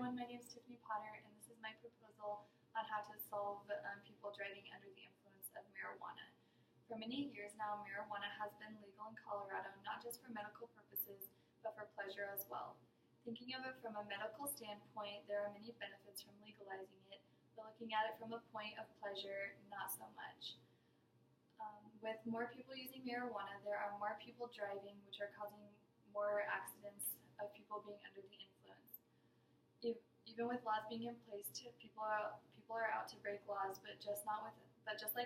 everyone, my name is Tiffany Potter, and this is my proposal on how to solve people driving under the influence of marijuana. For many years now, marijuana has been legal in Colorado, not just for medical purposes, but for pleasure as well. Thinking of it from a medical standpoint, there are many benefits from legalizing it, but looking at it from a point of pleasure, not so much. With more people using marijuana, there are more people driving, which are causing more accidents of people being under the influence. Even with laws being in place, people are out to break laws, but just like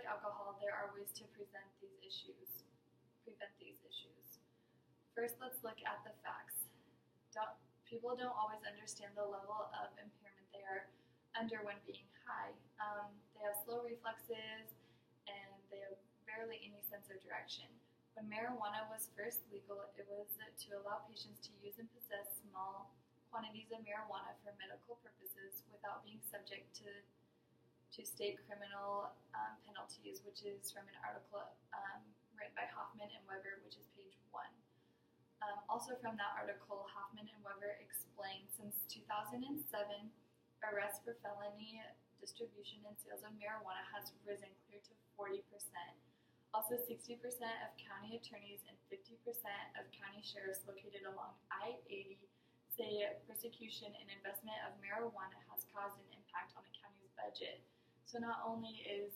alcohol, there are ways to prevent these issues. First, let's look at the facts. People don't always understand the level of impairment they are under when being high. They have slow reflexes, and they have barely any sense of direction. When marijuana was first legal, it was to allow patients to use and possess small quantities of marijuana for medical purposes without being subject to state criminal penalties, which is from an article written by Hoffman and Weber, which is page 1. Also from that article, Hoffman and Weber explained since 2007, arrests for felony distribution and sales of marijuana has risen clear to 40%. Also, 60% of county attorneys and 50% of county sheriffs located along I-80 say persecution and investment of marijuana has caused an impact on the county's budget. So not only is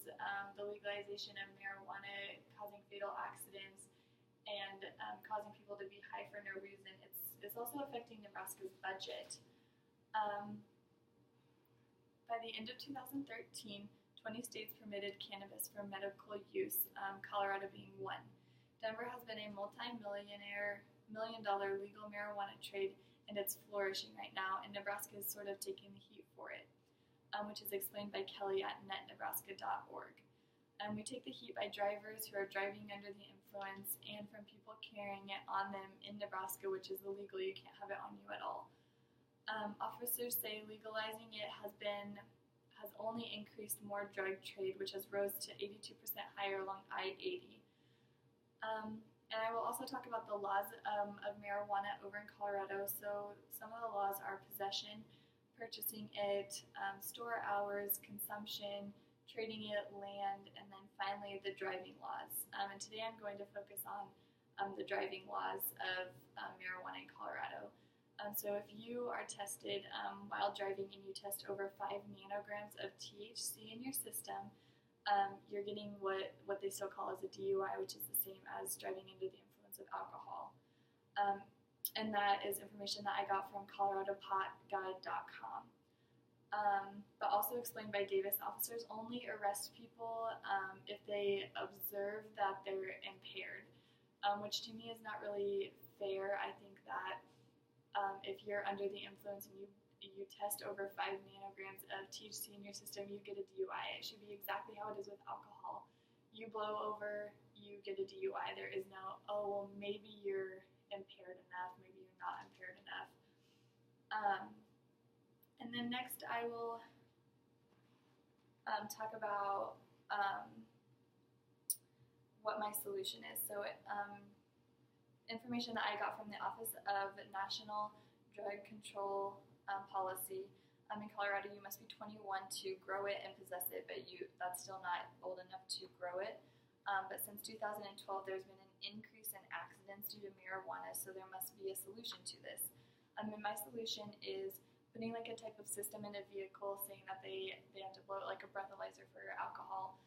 the legalization of marijuana causing fatal accidents and causing people to be high for no reason, it's also affecting Nebraska's budget. By the end of 2013, 20 states permitted cannabis for medical use, Colorado being one. Denver has been a multi-million-dollar legal marijuana trade, and it's flourishing right now, and Nebraska is sort of taking the heat for it, which is explained by Kelly at netnebraska.org. We take the heat by drivers who are driving under the influence and from people carrying it on them in Nebraska, which is illegal. You can't have it on you at all. Officers say legalizing it has only increased more drug trade, which has rose to 82% higher along I-80. And I will also talk about the laws of marijuana over in Colorado. So some of the laws are possession, purchasing it, store hours, consumption, trading it, land, and then finally the driving laws. And today I'm going to focus on the driving laws of marijuana in Colorado. So if you are tested while driving and you test over 5 nanograms of THC in your system, you're getting what they still call as a DUI, which is the same as driving under the influence of alcohol. And that is information that I got from coloradopotguide.com. But also explained by Davis, officers only arrest people if they observe that they're impaired, which to me is not really fair. I think that if you're under the influence and you test over 5 nanograms of THC in your system, you get a DUI. It should be exactly how it is with alcohol. You blow over, you get a DUI. There is no, oh, well, maybe you're impaired enough, maybe you're not impaired enough. And then next I will talk about what my solution is. So information that I got from the Office of National Drug Control Policy. In Colorado, you must be 21 to grow it and possess it, but that's still not old enough to grow it. But since 2012, there's been an increase in accidents due to marijuana, so there must be a solution to this. And my solution is putting like a type of system in a vehicle, saying that they have to blow it like a breathalyzer for alcohol.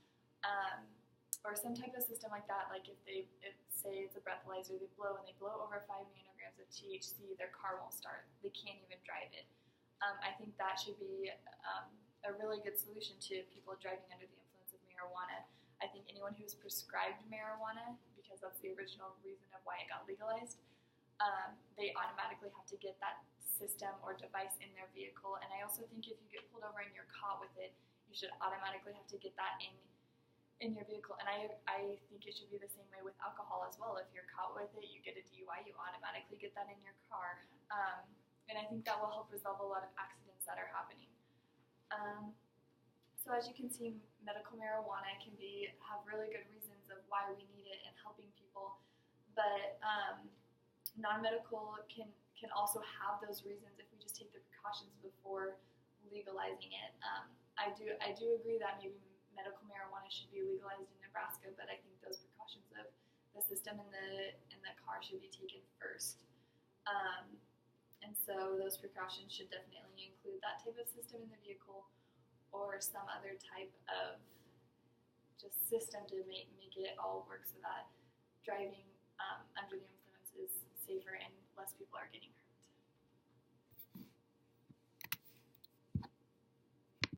Or some type of system like that, like if say it's a breathalyzer, they blow over 5 nanograms of THC, their car won't start. They can't even drive it. I think that should be a really good solution to people driving under the influence of marijuana. I think anyone who's prescribed marijuana, because that's the original reason of why it got legalized, they automatically have to get that system or device in their vehicle. And I also think if you get pulled over and you're caught with it, you should automatically have to get that in your vehicle. And I think it should be the same way with alcohol as well. If you're caught with it, you get a DUI, you automatically get that in your car. And I think that will help resolve a lot of accidents that are happening. So as you can see, medical marijuana can have really good reasons of why we need it and helping people, but non-medical can also have those reasons if we just take the precautions before before legalizing it. I do agree that maybe medical marijuana should be legalized in Nebraska, but I think those precautions of the system in the car should be taken first. And so those precautions should definitely include that type of system in the vehicle, or some other type of just system to make it all work so that driving under the influence is safer and less people are getting hurt.